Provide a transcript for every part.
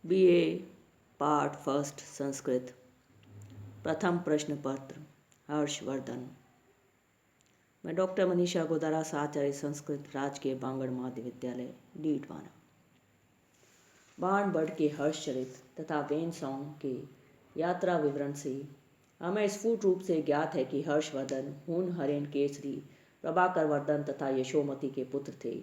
BA part first Sanskrit. प्रथम प्रश्न पत्र हर्षवर्धन। मैं डॉक्टर मनीषा गोदारा, आचार्य संस्कृत, राजकीय बांगड़ माध्य विद्यालय, डीडवाना। बाणभट्ट के हर्षचरित तथा वेन सॉन्ग के यात्रा विवरण से हमें स्फुट रूप से ज्ञात है कि हर्षवर्धन हून हरेन केसरी प्रभाकर वर्धन तथा यशोमती के पुत्र थे।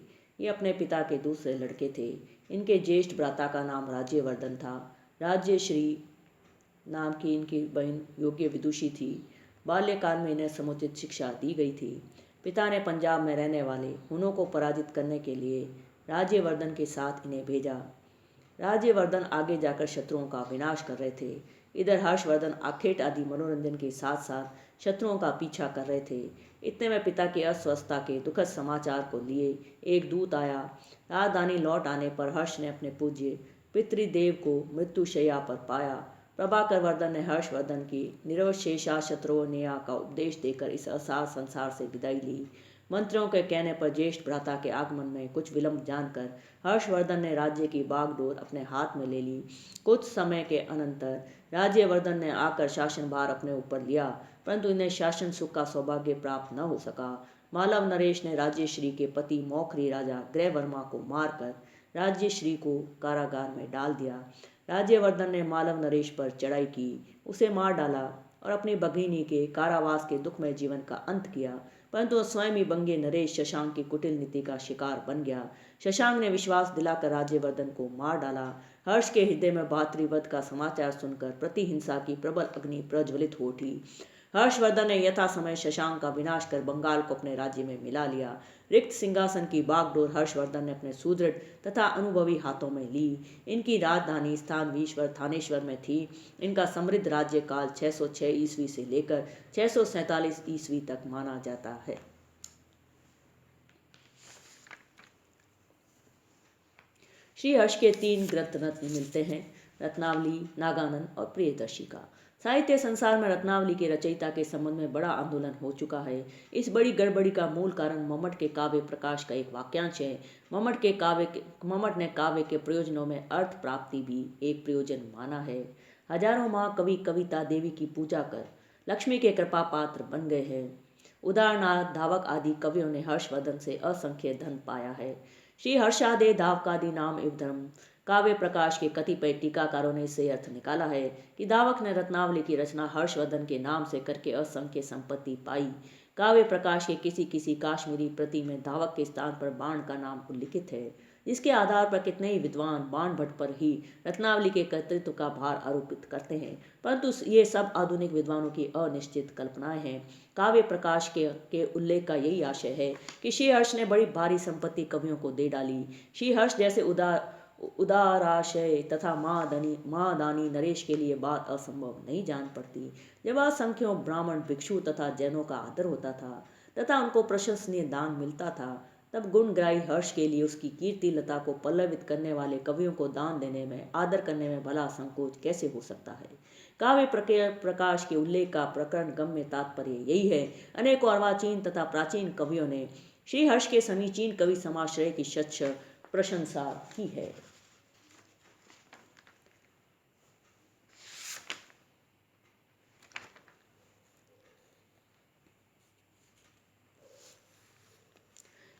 ये अपने पिता के दूसरे लड़के थे। इनके ज्येष्ठ भ्राता का नाम राज्यवर्धन था। राज्यश्री नाम की इनकी बहन योग्य विदुषी थी। बाल्यकाल में इन्हें समुचित शिक्षा दी गई थी। पिता ने पंजाब में रहने वाले हुनों को पराजित करने के लिए राज्यवर्धन के साथ इन्हें भेजा। राज्यवर्धन आगे जाकर शत्रुओं का विनाश कर रहे थे। इधर हर्षवर्धन आखेट आदि मनोरंजन के साथ साथ शत्रुओं का पीछा कर रहे थे। इतने में पिता की अस्वस्थता के दुखद समाचार को लिए एक दूत आया। राजधानी लौट आने पर हर्ष ने अपने पूज्य पितृदेव को मृत्युशैया पर पाया। प्रभाकर वर्धन ने हर्षवर्धन की निरवशेषा शत्रुनिया का उपदेश देकर इस असार संसार से विदाई ली। मंत्रियों के कहने पर ज्येष्ठ भ्राता के आगमन में कुछ विलंब जानकर हर्षवर्धन ने राज्य की बागडोर अपने हाथ में ले ली। कुछ समय के अनंतर राज्यवर्धन ने आकर शासनभार अपने ऊपर लिया, परंतु इन्हें शासन सुख का सौभाग्य प्राप्त न हो सका। मालव नरेश ने राज्यश्री के पति मौखरी राजा ग्रहवर्मा को मारकर राज्यश्री को कारागार में डाल दिया। राज्यवर्धन ने मालव नरेश पर चढ़ाई की, उसे मार डाला और अपनी भगिनी के कारावास के दुखमय जीवन का अंत किया, परंतु स्वयं ही बंगे नरेश शशांक की कुटिल नीति का शिकार बन गया। शशांक ने विश्वास दिलाकर राज्यवर्धन को मार डाला। हर्ष के हृदय में भातृवध का समाचार सुनकर प्रतिहिंसा की प्रबल अग्नि प्रज्वलित हो उठी। हर्षवर्धन ने यथा समय शशांक का विनाश कर बंगाल को अपने राज्य में मिला लिया। रिक्त सिंहासन की बागडोर हर्षवर्धन ने अपने सुदृढ़ तथा अनुभवी हाथों में ली। इनकी राजधानी स्थानवीश्वर थानेश्वर में थी। इनका समृद्ध राज्यकाल 606 ईस्वी से लेकर 647 ईस्वी तक माना जाता है। श्री हर्ष के 3 ग्रंथ रत्न मिलते हैं: रत्नावली, नागानंद और प्रियदर्शिका। साहित्य संसार में रत्नावली के रचयिता के संबंध में बड़ा आंदोलन हो चुका है। इस बड़ी गड़बड़ी का मूल कारण मम्मट के काव्य प्रकाश का एक वाक्यांश है। मम्मट ने काव्य के प्रयोजनों में अर्थ प्राप्ति भी एक प्रयोजन माना है। हजारों माँ कवि कविता देवी की पूजा कर लक्ष्मी के कृपा पात्र बन गए हैं। उदाहरणार्थ धावक आदि कवियों ने हर्षवर्धन से असंख्य धन पाया है। श्री हर्षादे धावकादि नाम एवं धर्म काव्य प्रकाश के कतिपय टीकाकारों ने इसे अर्थ निकाला है कि धावक ने रत्नावली की रचना हर्षवर्धन के नाम से करके असंख्य संपत्ति पाई। काव्य प्रकाश के किसी किसी काश्मीरी प्रति में धावक के स्थान पर बाण का नाम उल्लिखित है, जिसके आधार पर कितने ही विद्वान बाणभट्ट पर ही रत्नावली के कर्तृत्व का भार आरोपित करते हैं, परंतु ये सब आधुनिक विद्वानों की अनिश्चित कल्पनाएं हैं। काव्य प्रकाश के उल्लेख का यही आशय है कि श्री हर्ष ने बड़ी भारी संपत्ति कवियों को दे डाली। श्री हर्ष जैसे उदाराशय तथा महादानी नरेश के लिए बात असंभव नहीं जान पड़ती। जब असंख्यों ब्राह्मण, भिक्षु तथा जैनों का आदर होता था तथा उनको प्रशंसनीय दान मिलता था, तब गुणग्राही हर्ष के लिए उसकी कीर्ति लता को पल्लवित करने वाले कवियों को दान देने में, आदर करने में भला संकोच कैसे हो सकता है। काव्य प्रकाश के उल्लेख का प्रकरण गम्य तात्पर्य यही है। अनेकों अर्वाचीन तथा प्राचीन कवियों ने श्री हर्ष के समीचीन कवि समाश्रय की शत प्रशंसा की है।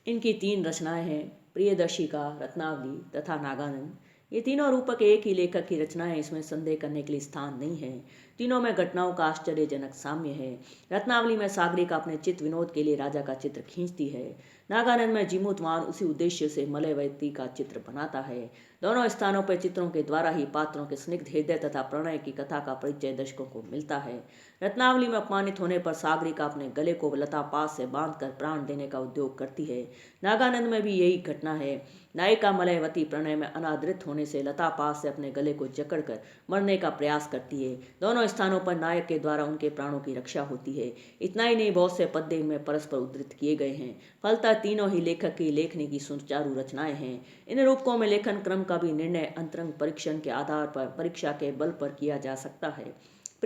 इनकी 3 रचनाएं हैं: प्रियदर्शिका, रत्नावली तथा नागानंद। ये तीनों रूपक एक ही लेखक की रचनाएं, इसमें संदेह करने के लिए स्थान नहीं है। तीनों में घटनाओं का आश्चर्यजनक साम्य है। रत्नावली में सागरिका अपने चित्त विनोद के लिए राजा का चित्र खींचती है। नागानंद में जीमूतवान उसी उद्देश्य से मलयवती का चित्र बनाता है। दोनों स्थानों पर चित्रों के द्वारा ही पात्रों के स्निग्ध हृदय तथा प्रणय की कथा का परिचय दर्शकों को मिलता है। रत्नावली में अपमानित होने पर सागरिका अपने गले को लता पास से बांधकर प्राण देने का उद्योग करती है। नागानंद में भी यही घटना है। नायिका मलयवती प्रणय में अनादृत होने से लता पास से अपने गले को जकड़कर मरने का प्रयास करती है। दोनों स्थानों पर नायक के द्वारा उनके प्राणों की रक्षा होती है। इतना ही नहीं, बहुत से पद्य इनमें परस्पर उद्धृत किए गए हैं। फलतः तीनों ही लेखक की लेखनी की सुचारू रचनाएं हैं। इन रूपकों में लेखन क्रम का भी निर्णय अंतरंग परीक्षण के आधार पर, परीक्षा के बल पर किया जा सकता है।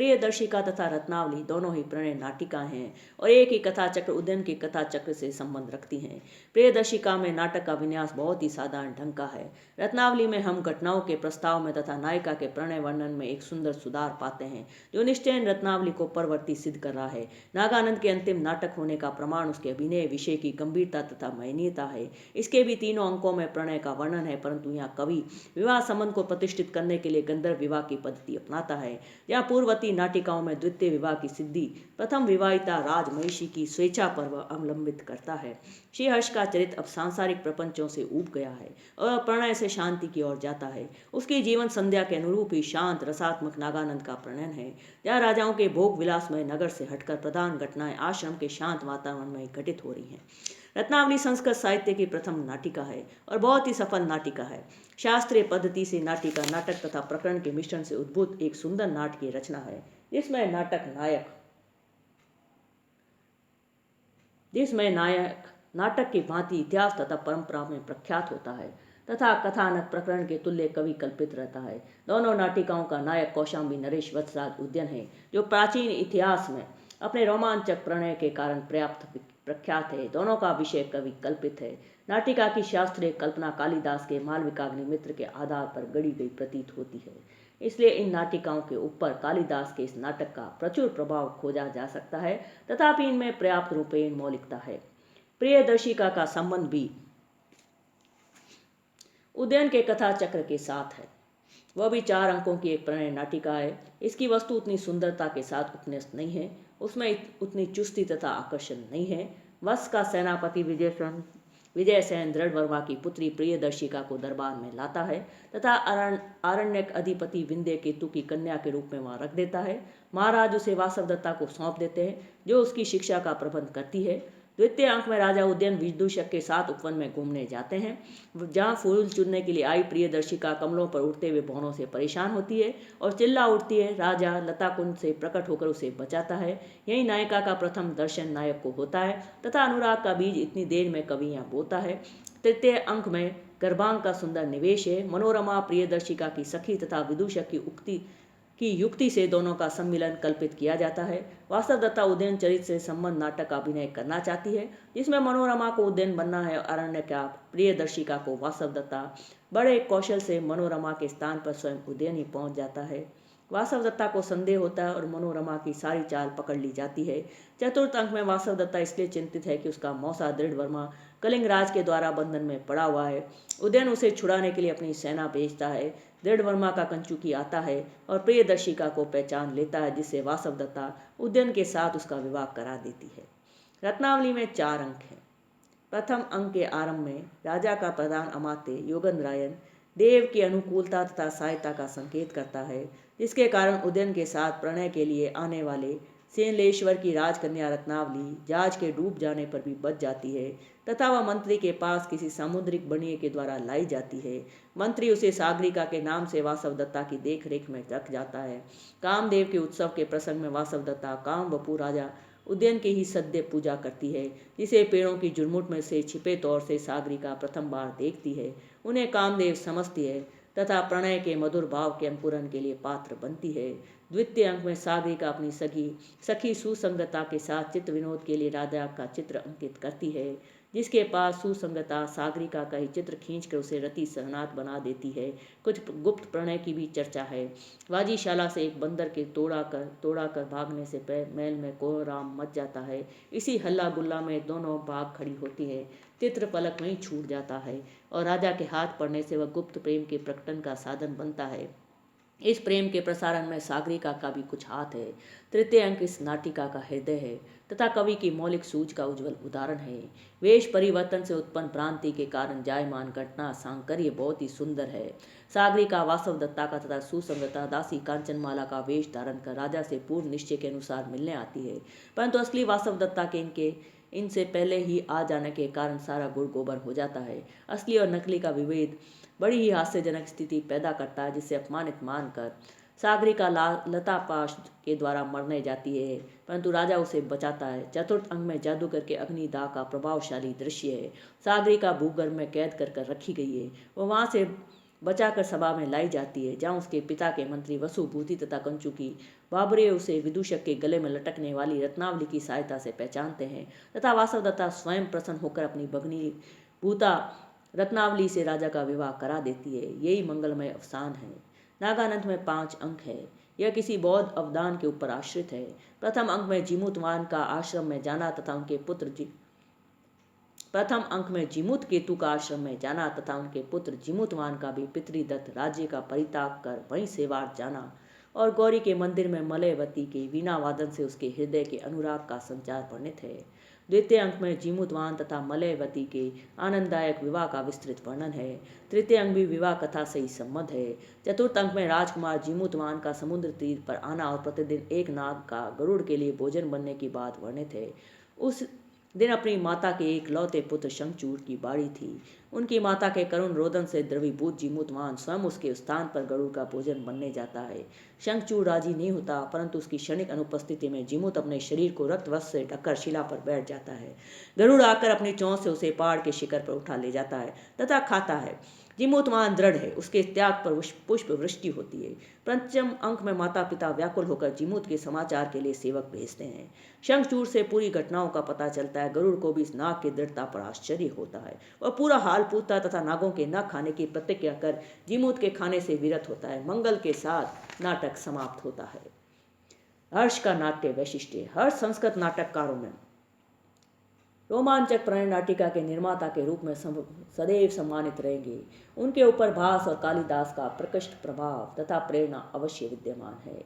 प्रियदर्शिका तथा रत्नावली दोनों ही प्रणय नाटिका हैं और एक ही कथा चक्र उद्यन के कथा चक्र से संबंध रखती हैं। प्रियदर्शिका में नाटक का विन्यास बहुत ही साधारण ढंग का है। रत्नावली में हम घटनाओं के प्रस्ताव में तथा नायिका के प्रणय वर्णन में एक सुंदर सुधार पाते हैं, जो निश्चय रत्नावली को परवर्ती सिद्ध कर रहा है। नागानंद के अंतिम नाटक होने का प्रमाण उसके अभिनय विषय की गंभीरता तथा महनीयता है। इसके भी तीनों अंकों में प्रणय का वर्णन है, परंतु यहाँ कवि विवाह संबंध को प्रतिष्ठित करने के लिए गंधर्व विवाह की पद्धति अपनाता है। जहाँ पूर्ववर्ती नाटिकाओं में द्वितीय विवाह की सिद्धि प्रथम विवाहिता राजमहिषी की स्वेच्छा पर अवलंबित करता है। श्रीहर्ष का चरित्र अब सांसारिक प्रपंचों से ऊब गया है और प्रणय से शांति की ओर जाता है। उसकी जीवन संध्या के अनुरूप ही शांत रसात्मक नागानंद का प्रणयन है, जहाँ राजाओं के भोग विलासमय नगर से हटकर प्रधान घटनाएं आश्रम के शांत वातावरण में घटित हो रही हैं। रत्नावली संस्कृत साहित्य की प्रथम नाटिका है और बहुत ही सफल नाटिका है। शास्त्रीय पद्धति से नाटिका नाटक तथा प्रकरण के मिश्रण से उद्भूत एक सुंदर नाटकीय रचना है, जिसमें नायक नाटक की भांति इतिहास तथा परंपरा में प्रख्यात होता है तथा कथानक प्रकरण के तुल्य कवि कल्पित रहता है। दोनों नाटिकाओं का नायक कौशाम्बी नरेश वत्सराज उद्यन है, जो प्राचीन इतिहास में अपने रोमांचक प्रणय के कारण पर्याप्त प्रख्यात है। दोनों का विषय कवि कल्पित है। नाटिका की शास्त्रीय कल्पना कालिदास के मालविकाग्निमित्र के आधार पर गढ़ी गई प्रतीत होती है, इसलिए इन नाटिकाओं के ऊपर कालिदास के इस नाटक का प्रचुर प्रभाव खोजा जा सकता है, तथापि इनमें पर्याप्त रूपेण मौलिकता है। प्रियदर्शिका का संबंध भी उदयन के कथा चक्र के साथ है। वह भी 4 अंकों की एक प्रणय नाटिका है। इसकी वस्तु उतनी सुंदरता के साथ उपन्यस्त नहीं है, उसमें उतनी चुस्ती तथा आकर्षण नहीं है। वत्स का सेनापति विजयसेन दृढ़ वर्मा की पुत्री प्रियदर्शिका को दरबार में लाता है तथा आरण्यक अधिपति विंध्य केतु की कन्या के रूप में वहां रख देता है। महाराज उसे वासवदत्ता को सौंप देते हैं, जो उसकी शिक्षा का प्रबंध करती है। द्वितीय अंक में राजा उदयन विदूषक के साथ उपवन में घूमने जाते हैं, जहां फूल चुनने के लिए आई प्रियदर्शिका कमलों पर उड़ते हुए भौरों से परेशान होती है और चिल्ला उठती है। राजा लता कुंज से प्रकट होकर उसे बचाता है। यही नायिका का प्रथम दर्शन नायक को होता है तथा अनुराग का बीज इतनी देर में कवि यहाँ बोता है। तृतीय अंक में गर्भांग का सुंदर निवेश है। मनोरमा प्रियदर्शिका की सखी तथा विदूषक की युक्ति से दोनों का सम्मिलन कल्पित किया जाता है। वासवदत्ता उदयन चरित्र से संबंध नाटक का अभिनय करना चाहती है, जिसमें मनोरमा को उदयन बनना है और अरण्य का प्रियदर्शिका को वासवदत्ता। बड़े कौशल से मनोरमा के स्थान पर स्वयं उदयन ही पहुंच जाता है। वासवदत्ता को संदेह होता है और मनोरमा की सारी चाल पकड़ ली जाती है। चतुर्थ अंक में वासवदत्ता इसलिए चिंतित है कि उसका मौसा दृढ़ वर्मा कलिंग राज के द्वारा बंधन में पड़ा हुआ है। उदयन उसे छुड़ाने के लिए अपनी सेना भेजता है। दृढ़ वर्मा का कंचुकी आता है और प्रियदर्शिका को पहचान लेता है, जिससे वासवदत्ता उदयन के साथ उसका विवाह करा देती है। रत्नावली में 4 अंक हैं। प्रथम अंक के आरंभ में राजा का प्रधान अमात्य योगेंद्रायन देव की अनुकूलता तथा सहायता का संकेत करता है, जिसके कारण उदयन के साथ प्रणय के लिए आने वाले सेनलेश्वर की राजकन्या रत्नावली जहाज के डूब जाने पर भी बच जाती है तथा वह मंत्री के पास किसी सामुद्रिक बनिए के द्वारा लाई जाती है। मंत्री उसे सागरिका के नाम से वासवदत्ता की देख रेख में रख जाता है। कामदेव के उत्सव के प्रसंग में वासवदत्ता काम वपू राजा उदयन की ही सद्य पूजा करती है, जिसे पेड़ों की झुरमुट में से छिपे तौर से सागरिका प्रथम बार देखती है। उन्हें कामदेव समझती है तथा प्रणय के मधुर भाव के अंकुरन के लिए पात्र बनती है। द्वितीय अंक में सागरिका अपनी सखी सुसंगता के साथ चित्र विनोद के लिए राजा का चित्र अंकित करती है, जिसके पास सुसंगता सागरिका का ही चित्र खींचकर उसे रति शरणार्थ बना देती है। कुछ गुप्त प्रणय की भी चर्चा है। वाजीशाला से एक बंदर के तोड़ा कर भागने से महल में कोहराम मच जाता है। इसी हल्ला गुल्ला में दोनों भाग खड़ी होती है। चित्र पलक में ही छूट जाता है और राजा के हाथ पड़ने से वह गुप्त प्रेम के प्रकटन का साधन बनता है। इस प्रेम के प्रसारण में सागरिका का भी कुछ हाथ है। तृतीय अंक इस नाटिका का हृदय है तथा कवि की मौलिक सूझ का उज्जवल उदाहरण है। वेश परिवर्तन से उत्पन्न भ्रांति के कारण जायमान घटना सांकर्य बहुत ही सुंदर है। सागरिका वासवदत्ता का तथा सुसंगता दासी कांचनमाला का वेश धारण कर राजा से पूर्व निश्चय के अनुसार मिलने आती है, परंतु असली वासवदत्ता के इनसे पहले ही आ जाने के कारण सारा गुड़ गोबर हो जाता है। असली और नकली का विभेद बड़ी ही हास्यजनक स्थिति पैदा करता है, जिससे अपमानित मानकर सागरिका लतापाश के द्वारा मरने जाती है, परंतु राजा उसे बचाता है। चतुर्थ अंक में जादूगर के अग्निदाह का प्रभावशाली दृश्य है। सागरिका भूगर्भ में कैद कर रखी गई है। वह वहां से बचाकर सभा में लाई जाती है, जहाँ उसके पिता के मंत्री वसु, भूति तथा कंचुकी बाबरे उसे विदूषक के गले में लटकने वाली रत्नावली की सहायता से पहचानते हैं तथा वासवदत्ता स्वयं प्रसन्न होकर अपनी भगनी भूता रत्नावली से राजा का विवाह करा देती है। यही मंगलमय अवसान है। नागानंद में 5 अंक है। यह किसी बौद्ध अवदान के ऊपर आश्रित है। प्रथम अंक में जीमूतवान का आश्रम में जाना तथा उनके पुत्र जीमूतवान का भी पितृदत्त राज्य का परित्याग कर वहीं सेवार्थ जाना और गौरी के मंदिर में मलयवती के वीणा वादन से उसके हृदय के अनुराग का संचार वर्णित है। द्वितीय अंक में जीमूतवान तथा मलयवती के आनंददायक विवाह का विस्तृत वर्णन है। तृतीय अंक भी विवाह कथा से ही संबद्ध है। चतुर्थ अंक में राजकुमार जीमूतवान का समुद्र तीर पर आना और प्रतिदिन एक नाग का गरुड़ के लिए भोजन बनने की बात वर्णित है। उस दिन अपनी माता के एक लौते पुत्र शंखचूड़ की बारी थी। उनकी माता के करुण रोदन से द्रवीभूत जीमूतवान स्वयं उसके स्थान पर गरुड़ का भोजन बनने जाता है। शंखचूड़ राजी नहीं होता, परंतु उसकी क्षणिक अनुपस्थिति में जीमूत अपने शरीर को रक्तवश से ढककर शिला पर बैठ जाता है। गरुड़ आकर अपनी चोंच से उसे पहाड़ के शिखर पर उठा ले जाता है तथा खाता है। जीमूतवान दृढ़ है, उसके त्याग पर पुष्प वृष्टि होती है। पंचम अंक में माता पिता व्याकुल होकर जीमूत के समाचार के लिए सेवक भेजते हैं। शंखचूड़ से पूरी घटनाओं का पता चलता है। गरुड़ को भी इस नाग की दृढ़ता पर आश्चर्य होता है। वह पूरा हाल पूछता तथा नागों के न खाने की प्रतिज्ञा कर जीमूत के खाने से विरत होता है। मंगल के साथ नाटक समाप्त होता है। हर्ष का नाट्य वैशिष्ट्य। हर्ष संस्कृत नाटककारों में रोमांचक प्रणय नाटिका के निर्माता के रूप में सदैव सम्मानित रहेंगे। उनके ऊपर भास और कालिदास का प्रकृष्ट प्रभाव तथा प्रेरणा अवश्य विद्यमान है।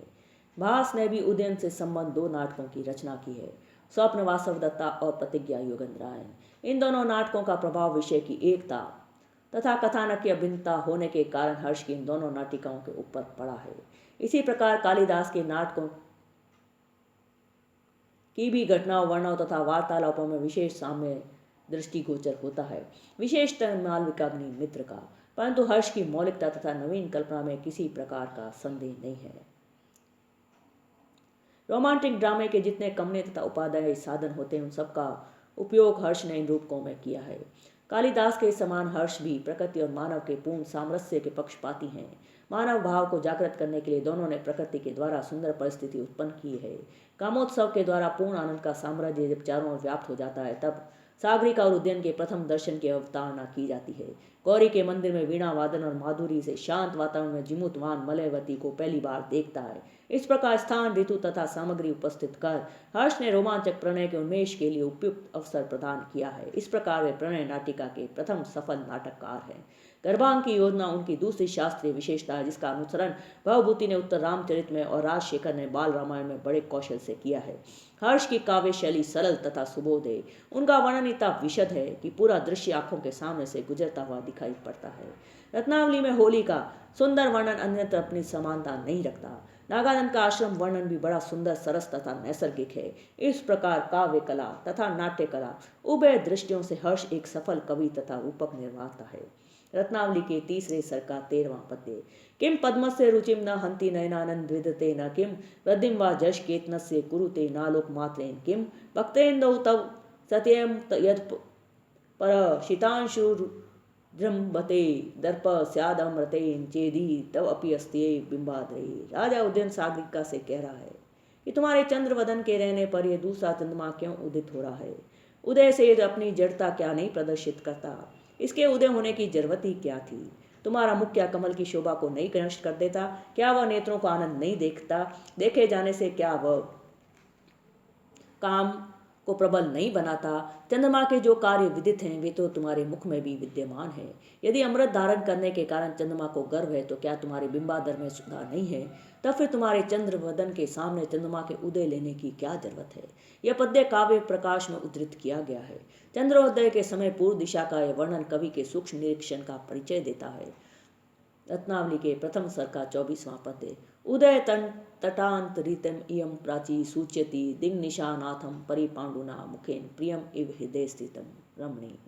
भास ने भी उदयन से संबंध 2 नाटकों की रचना की है, स्वप्न वासवदत्ता और प्रतिज्ञा योगेंद्रायन। इन दोनों नाटकों का प्रभाव विषय की एकता तथा कथानक की अभिन्नता होने के कारण हर्ष की इन दोनों नाटिकाओं के ऊपर पड़ा है। इसी प्रकार कालिदास के नाटकों की भी घटनाओं, वर्णों तथा वार्तालापों में विशेष साम्य दृष्टिगोचर होता है, विशेषतः मालविकाग्नि मित्र का। परंतु हर्ष की मौलिकता तथा नवीन कल्पना में किसी प्रकार का संदेह नहीं है। रोमांटिक ड्रामे के जितने कमने तथा उपादेय साधन होते हैं, उन सबका उपयोग हर्ष ने इन रूपकों में किया है। कालिदास के समान हर्ष भी प्रकृति और मानव के पूर्ण सामरस्य के पक्षपाती हैं। मानव भाव को जागृत करने के लिए दोनों ने प्रकृति के द्वारा सुंदर परिस्थिति उत्पन्न की है। कामोत्सव के द्वारा पूर्ण आनंद का साम्राज्य जब चारों ओर व्याप्त हो जाता है, तब सागरिका और उद्यन के प्रथम दर्शन की अवतारणा की जाती है। गौरी के मंदिर में वीणा वादन और माधुरी से शांत वातावरण में जीमूतवान मलयवती को पहली बार देखता है। इस प्रकार स्थान, ऋतु तथा सामग्री उपस्थित कर हर्ष ने रोमांचक प्रणय के उन्मेष के लिए उपयुक्त अवसर प्रदान किया है। इस प्रकार वे प्रणय नाटिका के प्रथम सफल नाटककार हैं। गर्भांग की योजना उनकी दूसरी शास्त्रीय विशेषता है, जिसका अनुसरण भवभूति ने उत्तर रामचरित में और राजशेखर ने बाल रामायण में बड़े कौशल से किया है। हर्ष की काव्य शैली सरल तथा सुबोध है। उनका वर्णन इतना विशद है कि पूरा दृश्य आंखों के सामने से गुजरता हुआ दिखाई पड़ता है। रत्नावली में होली का सुंदर वर्णन अन्यत्र अपनी समानता नहीं रखता। नागानंद का आश्रम वर्णन भी बड़ा सुंदर, सरस तथा नैसर्गिक है। इस प्रकार काव्य कला तथा नाट्य कला उभय दृष्टियों से हर्ष एक सफल कवि तथा रूपक निर्माता है। रत्नावली के तीसरे सर का 13वां पद्य। किम पद्मस्य रुचिम न हंति नयनानंद विदते न किम वृद्धिम वा जश केतनस्य कुरुते नालोक मात्रेन किम भक्तेन्दौ तव सत्यम यद पर शीतांशुर्जृंभते दर्प स्यादमृतेन चेदी तव अपि अस्त्ये बिंबाद्रे। राजा उदयन सागरिका से कह रहा है कि तुम्हारे चंद्रवदन के रहने पर यह दूसरा चंद्रमा क्यों उदित हो रहा है? उदय से अपनी जड़ता क्या नहीं प्रदर्शित करता? इसके उदय होने की जरूरत ही क्या थी? तुम्हारा मुख क्या कमल की शोभा को नहीं नष्ट कर देता? क्या वह नेत्रों को आनंद नहीं देखता? देखे जाने से क्या वह काम को प्रबल नहीं बनाता? चंद्रमा के जो कार्य विदित हैं, वे तो तुम्हारे मुख में भी विद्यमान है। यदि अमृत धारण करने के कारण चंद्रमा को गर्व है, तो क्या तुम्हारे बिंबाधर में सुधार नहीं है? तब फिर तुम्हारे चंद्रवदन के सामने चंद्रमा के उदय लेने की क्या जरूरत है? यह पद्य काव्य प्रकाश में उद्धृत किया गया है। चंद्रोदय के समय पूर्व दिशा का यह वर्णन कवि के सूक्ष्म निरीक्षण का परिचय देता है। रत्नावली के प्रथम सर का 24वां पद्य। उदय तटांत रीतम इयम प्राची सूच्यति दिग्निशानाथम परिपांडुना मुखेन प्रियम इव हृदय स्थितम रमणी।